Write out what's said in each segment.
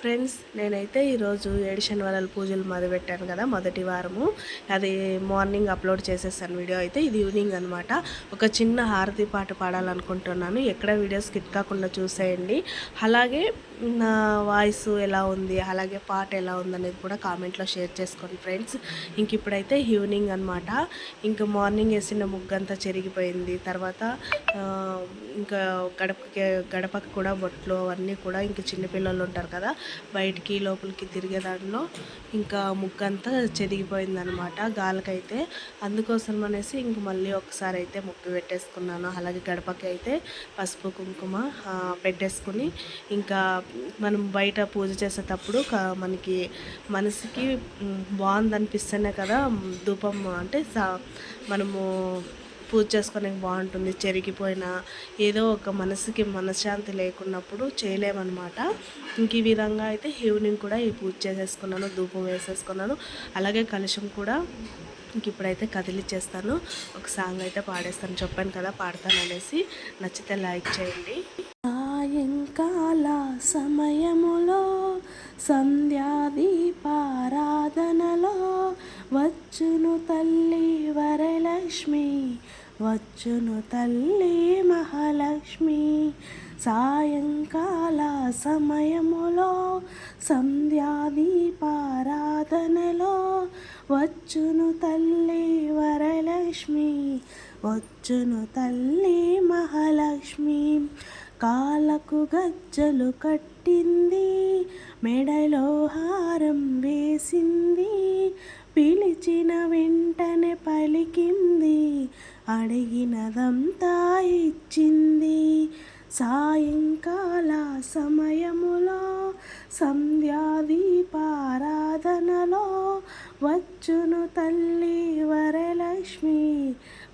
Friends, నేనైతే ఈరోజు 7 శనివారాల పూజలు మొదలుపెట్టాను కదా, మొదటి వారము. అది మార్నింగ్ అప్లోడ్ చేసేసాను వీడియో అయితే. ఇది ఈవినింగ్ అనమాట. ఒక చిన్న హారతి పాట పాడాలనుకుంటున్నాను. ఎక్కడ వీడియో స్కిప్ కాకుండా చూసేయండి. అలాగే నా వాయిస్ ఎలా ఉంది, అలాగే పాట ఎలా ఉందనేది కూడా కామెంట్లో షేర్ చేసుకోండి ఫ్రెండ్స్. ఇంక ఇప్పుడైతే ఈవినింగ్ అనమాట. ఇంకా మార్నింగ్ వేసిన ముగ్గంతా చెరిగిపోయింది. తర్వాత ఇంకా గడపకి కూడా బొట్లు అవన్నీ కూడా, ఇంకా చిన్నపిల్లలు ఉంటారు కదా, బయటికి లోపలికి తిరిగే దాంట్లో ఇంకా ముగ్గంతా చెరిగిపోయిందనమాట గాలికైతే. అందుకోసం అనేసి ఇంక మళ్ళీ ఒకసారి అయితే ముగ్గు పెట్టేసుకున్నాను. అలాగే గడపకి అయితే పసుపు కుంకుమ పెట్టేసుకుని, ఇంకా మనం బయట పూజ చేసేటప్పుడు మనకి మనసుకి బాగుందనిపిస్తేనే కదా ధూపం అంటే మనము పూజ చేసుకోవడానికి బాగుంటుంది. చెరిగిపోయినా ఏదో ఒక మనసుకి మనశ్శాంతి లేకున్నప్పుడు చేయలేమన్నమాట. ఇంక ఈ విధంగా అయితే ఈవినింగ్ కూడా ఈ పూజ చేసేసుకున్నాను, ధూపం వేసేసుకున్నాను. అలాగే కలశం కూడా ఇంక ఇప్పుడైతే కదిలిచ్చేస్తాను. ఒక సాంగ్ అయితే పాడేస్తాను, చెప్పాను కదా పాడతాను అనేసి. నచ్చితే లైక్ చేయండి. సాయంకాల సమయములో సంధ్యాదీపారాధనలో వచ్చును తల్లి వరలక్ష్మి, వచ్చును తల్లి మహాలక్ష్మి. సాయంకాల సమయములో సంధ్యాదీపారాధనలో వచ్చును తల్లి వరలక్ష్మి, వచ్చును తల్లి మహాలక్ష్మి. కాళ్ళకు గజ్జలు కట్టింది, మెడలో హారం వేసింది, పిలిచిన వెంటనే పలికింది, అడిగినదంతా ఇచ్చింది. సాయంకాల సమయములో సంధ్యాదీపారాధనలో వచ్చును తల్లి వరలక్ష్మి,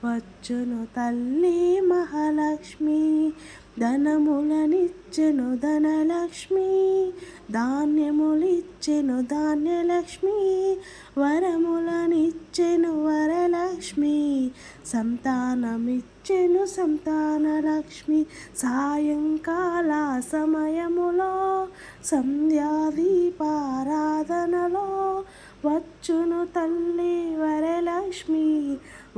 వచ్చును తల్లి మహాలక్ష్మి. ధనములనిచ్చెను ధనలక్ష్మి, ధాన్యములిచ్చెను ధాన్యలక్ష్మి, వరములనిచ్చెను వరలక్ష్మి, సంతానమిచ్చెను సంతానలక్ష్మి. సాయంకాల సమయములో సంధ్యాదీపారాధనలో వచ్చును తల్లి వరలక్ష్మి,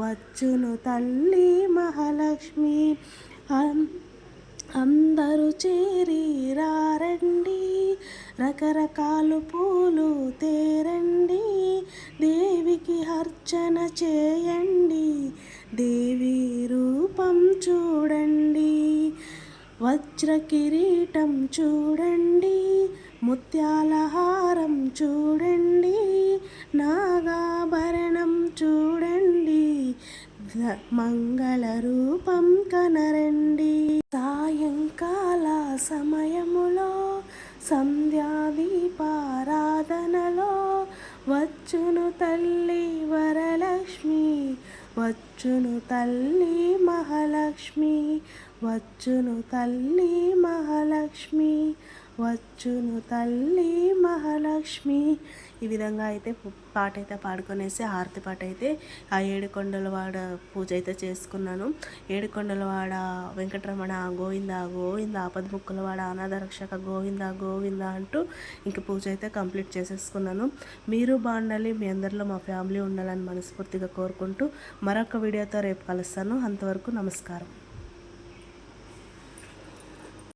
వచ్చును తల్లి మహాలక్ష్మి. అందరూ చేరి రారండి, రకరకాలు పూలు తేరండి, దేవికి అర్చన చేయండి, దేవి రూపం చూడండి. వజ్ర కిరీటం చూడండి, ముత్యాల హారం చూడండి, నాగాభరణం చూడండి, మంగళ రూపం కనరండి. సాయంకాల సమయములో సంధ్యాదీపారాధనలో వచ్చును తల్లి వరలక్ష్మి, వచ్చును తల్లి మహాలక్ష్మి, వచ్చును తల్లి మహాలక్ష్మి, వచ్చును తల్లి మహాలక్ష్మి. ఈ విధంగా అయితే పాట అయితే పాడుకొనేసి హారతి పాట అయితే ఆ ఏడుకొండలవాడ పూజ అయితే చేసుకున్నాను. ఏడుకొండలవాడ వెంకటరమణ గోవింద గోవింద, ఆపద్ముక్కులవాడ అనాథ రక్షక గోవింద గోవింద అంటూ ఇంక పూజ అయితే కంప్లీట్ చేసేసుకున్నాను. మీరు బాగుండాలి, మీ అందరిలో మా ఫ్యామిలీ ఉండాలని మనస్ఫూర్తిగా కోరుకుంటూ మరొక వీడియోతో రేపు కలుస్తాను. అంతవరకు నమస్కారం.